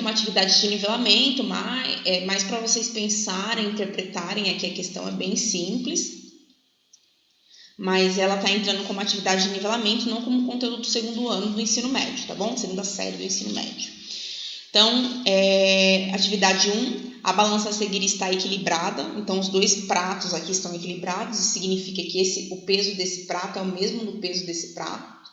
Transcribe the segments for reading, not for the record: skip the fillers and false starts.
uma atividade de nivelamento, mas para vocês pensarem, interpretarem aqui a questão é bem simples. Mas ela está entrando como atividade de nivelamento, não como conteúdo do segundo ano do ensino médio, tá bom? Segunda série do ensino médio. Então, atividade 1, a balança a seguir está equilibrada. Então, os dois pratos aqui estão equilibrados. Isso significa que o peso desse prato é o mesmo do peso desse prato.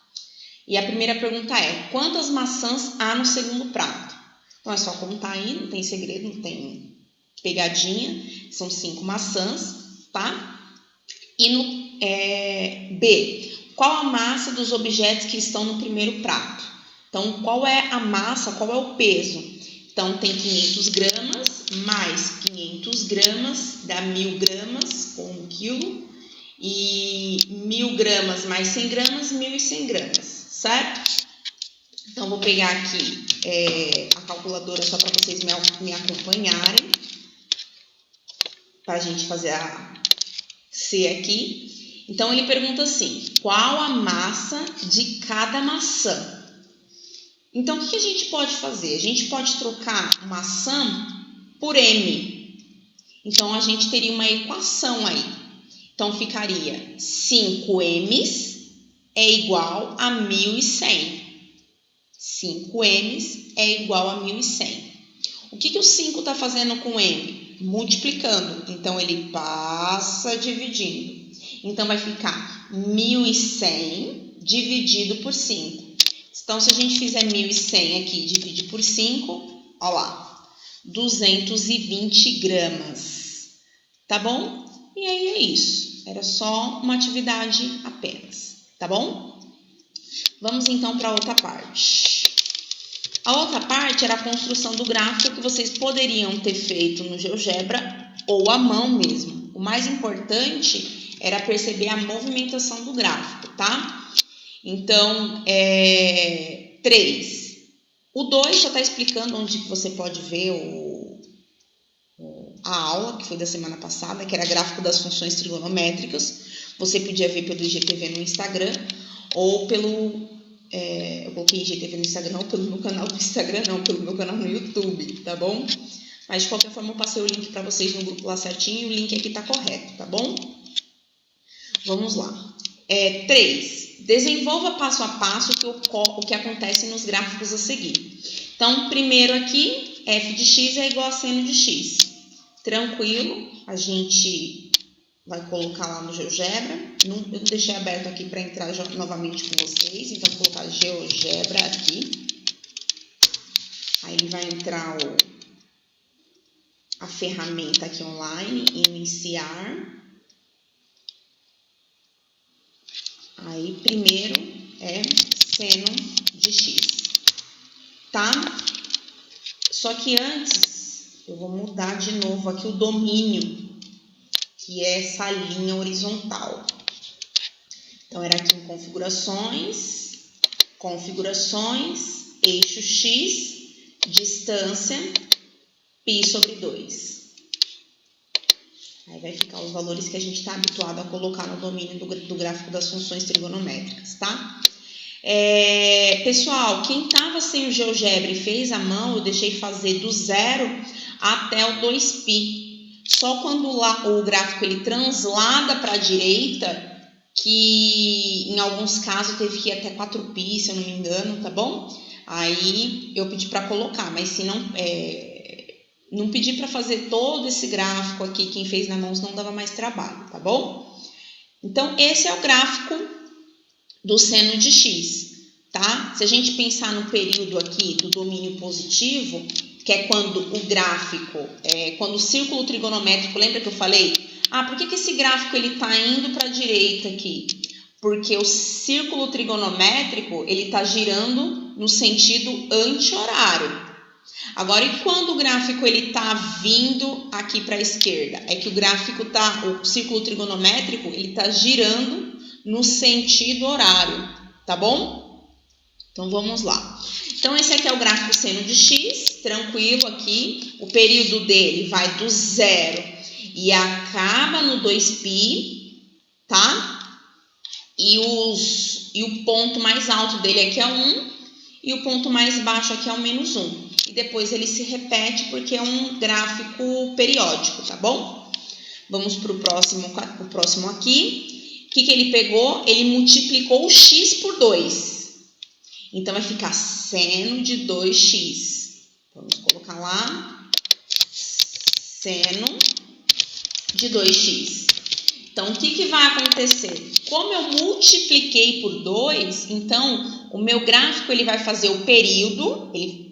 E a primeira pergunta é, quantas maçãs há no segundo prato? Então, é só contar aí, não tem segredo, não tem pegadinha. São 5 maçãs, tá? E no B, qual a massa dos objetos que estão no primeiro prato? Então, qual é a massa, qual é o peso? Então, tem 500 gramas mais 500 gramas, dá 1000 gramas, ou 1 quilo. E 1000 gramas mais 100 gramas, 1100 gramas, certo? Então, vou pegar aqui a calculadora só para vocês me acompanharem. Para a gente fazer a C aqui. Então, ele pergunta assim, qual a massa de cada maçã? Então, o que a gente pode fazer? A gente pode trocar maçã por M. Então, a gente teria uma equação aí. Então, ficaria 5M's é igual a 1100. 5M's é igual a 1100. O que o 5 está fazendo com M? Multiplicando. Então, ele passa dividindo. Então, vai ficar 1100 dividido por 5. Então, se a gente fizer 1100 aqui, dividir por 5, ó lá, 220 gramas. Tá bom? E aí é isso. Era só uma atividade apenas. Tá bom? Vamos então para a outra parte. A outra parte era a construção do gráfico que vocês poderiam ter feito no GeoGebra ou à mão mesmo. O mais importante era perceber a movimentação do gráfico, tá? Então, 3. O 2 já está explicando onde você pode ver a aula, que foi da semana passada, que era gráfico das funções trigonométricas. Você podia ver pelo IGTV no Instagram ou pelo... eu coloquei IGTV no Instagram, ou pelo meu canal do Instagram, não, pelo meu canal no YouTube, tá bom? Mas, de qualquer forma, eu passei o link para vocês no grupo lá certinho e o link aqui tá correto, tá bom? Vamos lá. 3. Desenvolva passo a passo o que acontece nos gráficos a seguir. Então, primeiro aqui, f de x é igual a seno de x. Tranquilo, a gente vai colocar lá no GeoGebra. Eu não deixei aberto aqui para entrar novamente com vocês. Então, vou colocar GeoGebra aqui. Aí, ele vai entrar a ferramenta aqui online, iniciar. Aí, primeiro é seno de x, tá? Só que antes, eu vou mudar de novo aqui o domínio, que é essa linha horizontal. Então, era aqui em configurações, eixo x, distância, π sobre 2. Aí vai ficar os valores que a gente está habituado a colocar no domínio do gráfico das funções trigonométricas, tá? Pessoal, quem estava sem o GeoGebra e fez à mão, eu deixei fazer do 0 até o 2π. Só quando o gráfico ele translada para a direita, que em alguns casos teve que ir até 4π, se eu não me engano, tá bom? Aí eu pedi para colocar, mas se não pedi para fazer todo esse gráfico aqui, quem fez na mão não dava mais trabalho, tá bom? Então, esse é o gráfico do seno de x, tá? Se a gente pensar no período aqui do domínio positivo, que é quando o gráfico, quando o círculo trigonométrico, lembra que eu falei? Por que esse gráfico ele tá indo para a direita aqui? Porque o círculo trigonométrico, ele tá girando no sentido anti-horário. Agora, e quando o gráfico ele tá vindo aqui para a esquerda? É que o círculo trigonométrico, ele tá girando no sentido horário, tá bom? Então, vamos lá. Então, esse aqui é o gráfico seno de x, tranquilo aqui. O período dele vai do 0 e acaba no 2π, tá? E o ponto mais alto dele aqui é 1. e o ponto mais baixo aqui é o menos 1. E depois ele se repete porque é um gráfico periódico, tá bom? Vamos para o próximo aqui. O que ele pegou? Ele multiplicou o x por 2. Então, vai ficar seno de 2x. Vamos colocar lá. Seno de 2x. Então, o que vai acontecer? Como eu multipliquei por 2, então, o meu gráfico ele vai fazer o período, ele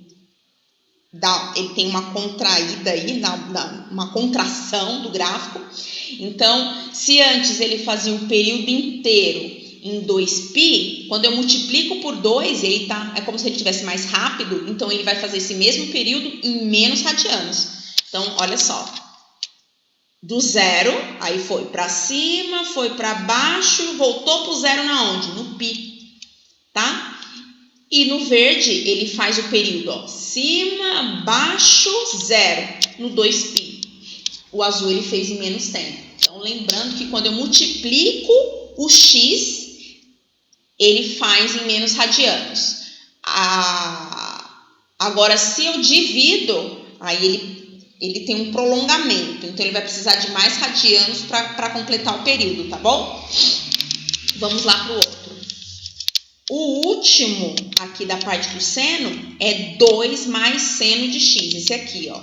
tem uma contraída aí, uma contração do gráfico. Então, se antes ele fazia o período inteiro em 2π, quando eu multiplico por 2, é como se ele estivesse mais rápido, então ele vai fazer esse mesmo período em menos radianos. Então, olha só. Do zero, aí foi para cima, foi para baixo, voltou para o zero na onde? No π, tá? E no verde, ele faz o período, ó, cima, baixo, zero, no 2π. O azul ele fez em menos tempo. Então, lembrando que quando eu multiplico o x, ele faz em menos radianos. Agora, se eu divido, aí ele tem um prolongamento. Então, ele vai precisar de mais radianos para completar o período, tá bom? Vamos lá para o outro. O último aqui da parte do seno é 2 mais seno de x. Esse aqui, ó.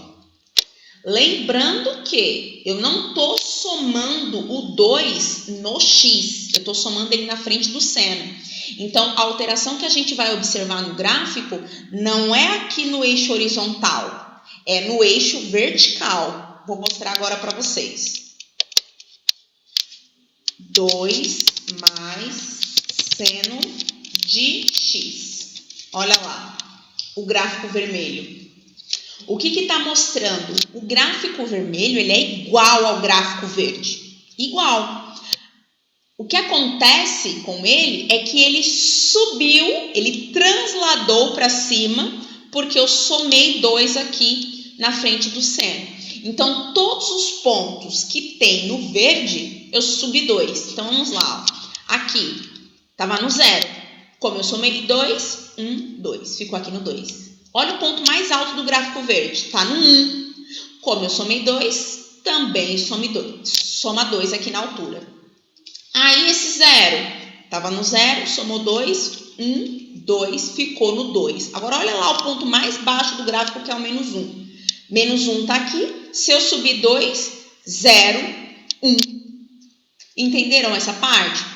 Lembrando que eu não estou somando o 2 no x. Eu estou somando ele na frente do seno. Então, a alteração que a gente vai observar no gráfico não é aqui no eixo horizontal. É no eixo vertical. Vou mostrar agora para vocês. 2 mais seno de x. Olha lá, o gráfico vermelho. O que está mostrando? O gráfico vermelho ele é igual ao gráfico verde. Igual. O que acontece com ele é que ele subiu, ele transladou para cima, porque eu somei 2 aqui na frente do seno. Então, todos os pontos que tem no verde, eu subi 2. Então, vamos lá. Ó. Aqui, estava no 0. Como eu somei 2, 1, 2. Ficou aqui no 2. Olha o ponto mais alto do gráfico verde. Está no 1. Como eu somei 2, também soma 2 aqui na altura. Aí, esse 0. Estava no 0, somou 2, 1, 2. Ficou no 2. Agora, olha lá o ponto mais baixo do gráfico, que é o menos 1. Menos 1 está aqui. Se eu subir 2, 0, 1. Entenderam essa parte?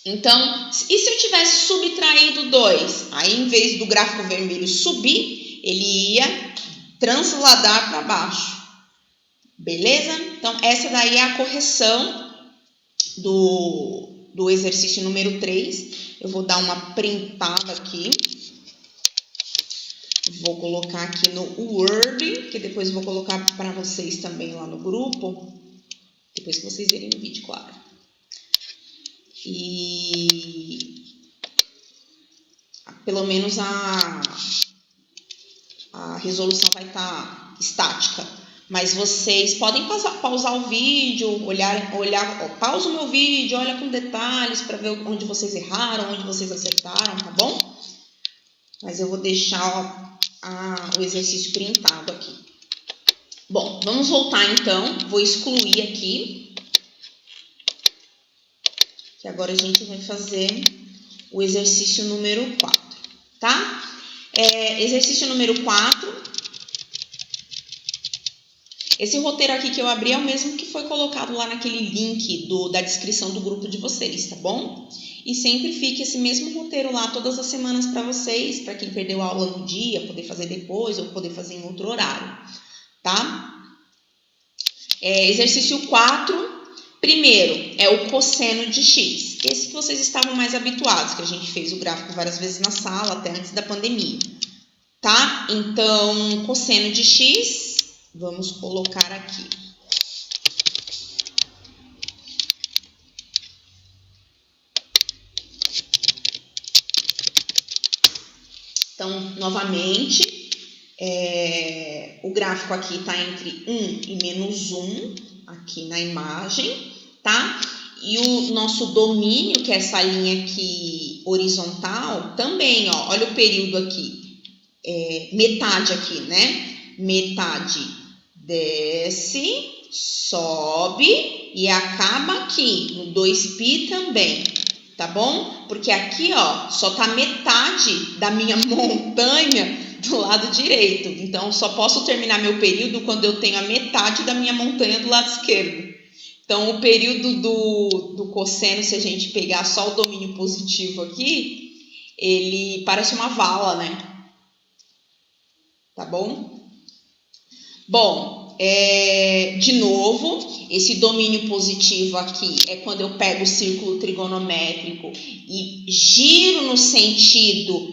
Então, e se eu tivesse subtraído 2? Aí, em vez do gráfico vermelho subir, ele ia transladar para baixo. Beleza? Então, essa daí é a correção do exercício número 3. Eu vou dar uma printada aqui. Vou colocar aqui no Word, que depois vou colocar para vocês também lá no grupo. Depois que vocês verem no vídeo, claro. E pelo menos a resolução vai estar estática. Mas vocês podem pausar o vídeo, pausa o meu vídeo, olha com detalhes para ver onde vocês erraram, onde vocês acertaram, tá bom? Mas eu vou deixar o exercício printado aqui. Bom, vamos voltar então. Vou excluir aqui. Que agora a gente vai fazer o exercício número 4, tá? Exercício número 4. Esse roteiro aqui que eu abri é o mesmo que foi colocado lá naquele link da descrição do grupo de vocês, tá bom? E sempre fica esse mesmo roteiro lá todas as semanas para vocês, para quem perdeu a aula no dia, poder fazer depois ou poder fazer em outro horário, tá? Exercício 4, primeiro, é o cosseno de x. Esse que vocês estavam mais habituados, que a gente fez o gráfico várias vezes na sala, até antes da pandemia, tá? Então, cosseno de x, vamos colocar aqui. Então, novamente, o gráfico aqui está entre 1 e menos 1, aqui na imagem, tá? E o nosso domínio, que é essa linha aqui horizontal, também, ó, olha o período aqui, metade aqui, né? Metade desce, sobe e acaba aqui, no 2π também, tá bom? Porque aqui, ó, só tá metade da minha montanha do lado direito. Então, só posso terminar meu período quando eu tenho a metade da minha montanha do lado esquerdo. Então, o período do cosseno, se a gente pegar só o domínio positivo aqui, ele parece uma vala, né? Tá bom? Bom, de novo, esse domínio positivo aqui é quando eu pego o círculo trigonométrico e giro no sentido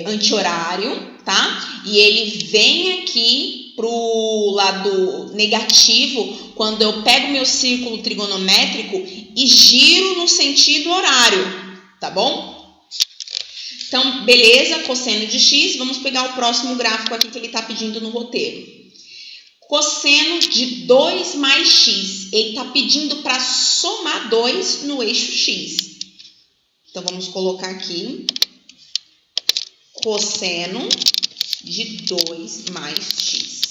anti-horário, tá? E ele vem aqui para o lado negativo quando eu pego meu círculo trigonométrico e giro no sentido horário, tá bom? Então, beleza, cosseno de x. Vamos pegar o próximo gráfico aqui que ele está pedindo no roteiro. Cosseno de 2 mais x. Ele está pedindo para somar 2 no eixo x. Então, vamos colocar aqui cosseno de 2 mais x.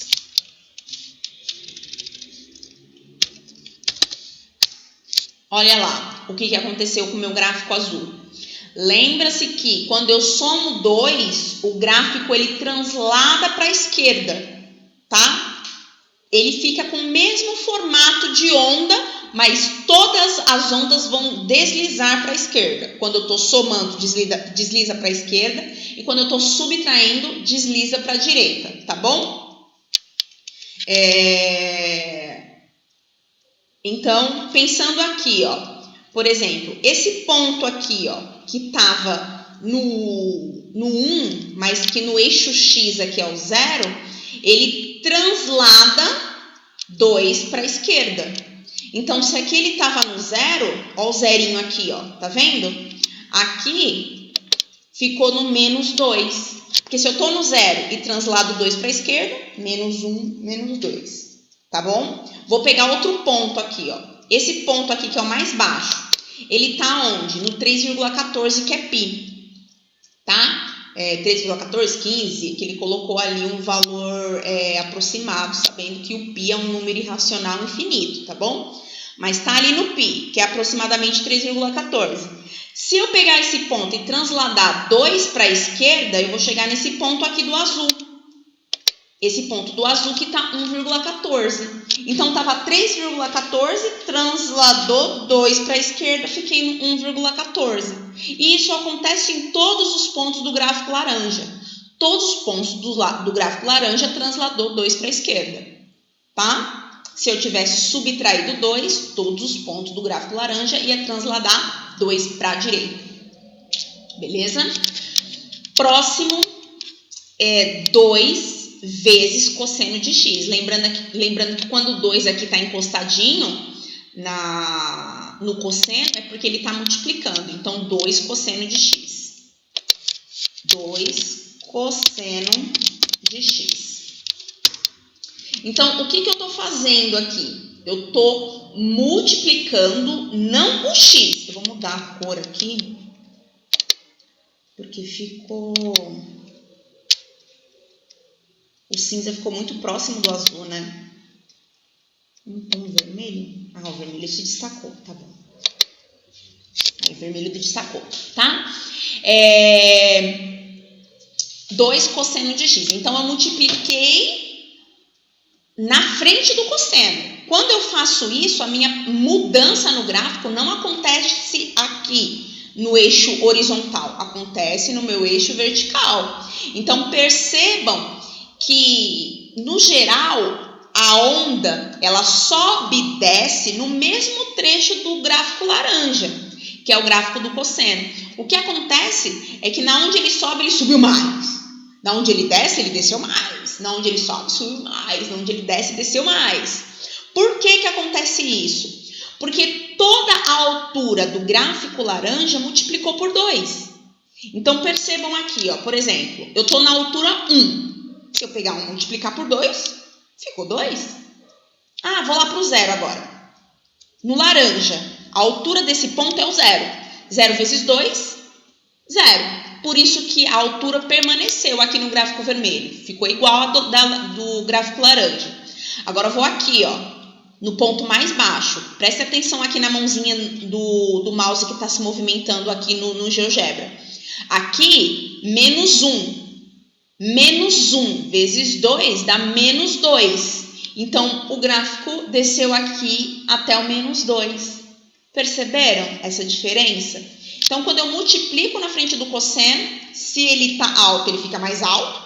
Olha lá o que aconteceu com o meu gráfico azul. Lembra-se que quando eu somo 2, o gráfico ele translada para a esquerda, tá? Ele fica com o mesmo formato de onda, mas todas as ondas vão deslizar para a esquerda. Quando eu estou somando, desliza para a esquerda. E quando eu estou subtraindo, desliza para a direita, tá bom? Então, pensando aqui, ó, por exemplo, esse ponto aqui, ó, que estava no 1, mas que no eixo x aqui é o 0, ele translada 2 para a esquerda. Então, se aqui ele estava no 0, ó o zerinho aqui, ó, tá vendo? Aqui ficou no menos 2. Porque se eu estou no 0 e translado 2 para a esquerda, menos 1, menos 2. Tá bom? Vou pegar outro ponto aqui, ó. Esse ponto aqui que é o mais baixo. Ele tá onde? No 3,14, que é π. Tá? 3,14, 15, que ele colocou ali um valor aproximado, sabendo que o π é um número irracional infinito, tá bom? Mas tá ali no π, que é aproximadamente 3,14. Se eu pegar esse ponto e transladar 2 para a esquerda, eu vou chegar nesse ponto aqui do azul. Esse ponto do azul que está 1,14. Então, estava 3,14, transladou 2 para a esquerda, fiquei no 1,14. E isso acontece em todos os pontos do gráfico laranja. Todos os pontos do gráfico laranja transladou 2 para a esquerda. Tá? Se eu tivesse subtraído 2, todos os pontos do gráfico laranja ia transladar 2 para a direita. Beleza? Próximo é 2 vezes cosseno de x. Lembrando que quando o 2 aqui está encostadinho no cosseno, é porque ele está multiplicando. Então, 2 cosseno de x. 2 cosseno de x. Então, o que eu estou fazendo aqui? Eu estou multiplicando não o x. Eu vou mudar a cor aqui, porque ficou... O cinza ficou muito próximo do azul, né? Um tom vermelho. Ah, o vermelho se destacou, tá bom. Aí, o vermelho destacou, tá? 2 cosseno de x. Então, eu multipliquei na frente do cosseno. Quando eu faço isso, a minha mudança no gráfico não acontece aqui no eixo horizontal. Acontece no meu eixo vertical. Então, percebam que, no geral, a onda, ela sobe e desce no mesmo trecho do gráfico laranja, que é o gráfico do cosseno. O que acontece é que na onde ele sobe, ele subiu mais. Na onde ele desceu mais. Na onde ele sobe, subiu mais. Na onde ele desceu mais. Por que acontece isso? Porque toda a altura do gráfico laranja multiplicou por 2. Então, percebam aqui, ó, por exemplo, eu estou na altura 1. Se eu pegar 1 e multiplicar por 2, ficou 2. Ah, vou lá para o 0 agora. No laranja, A altura desse ponto é o 0. 0 vezes 2, 0. Por isso que a altura permaneceu aqui no gráfico vermelho. Ficou igual a do gráfico laranja. Agora eu vou aqui, ó, no ponto mais baixo. Preste atenção aqui na mãozinha do mouse que está se movimentando aqui no GeoGebra. Aqui, menos 1. Menos 1 vezes 2 dá menos 2. Então, o gráfico desceu aqui até o menos 2. Perceberam essa diferença? Então, quando eu multiplico na frente do cosseno, se ele está alto, ele fica mais alto.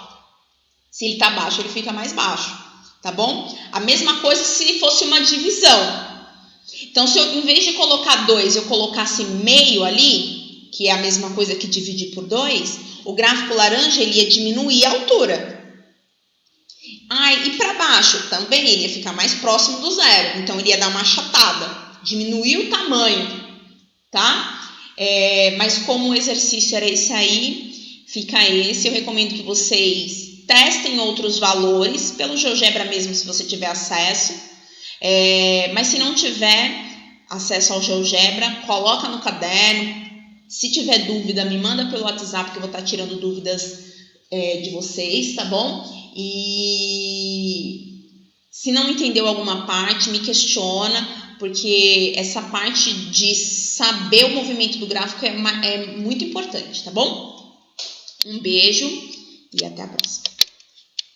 Se ele está baixo, ele fica mais baixo. Tá bom? A mesma coisa se fosse uma divisão. Então, se eu, em vez de colocar 2, eu colocasse meio ali, que é a mesma coisa que dividir por 2, o gráfico laranja ele ia diminuir a altura. E para baixo também ele ia ficar mais próximo do 0. Então, ele ia dar uma achatada, diminuir o tamanho, tá? Mas como o exercício era esse aí, fica esse. Eu recomendo que vocês testem outros valores, pelo GeoGebra mesmo, se você tiver acesso. Mas se não tiver acesso ao GeoGebra, coloca no caderno. Se tiver dúvida, me manda pelo WhatsApp, que eu vou estar tirando dúvidas de vocês, tá bom? E se não entendeu alguma parte, me questiona, porque essa parte de saber o movimento do gráfico é muito importante, tá bom? Um beijo e até a próxima.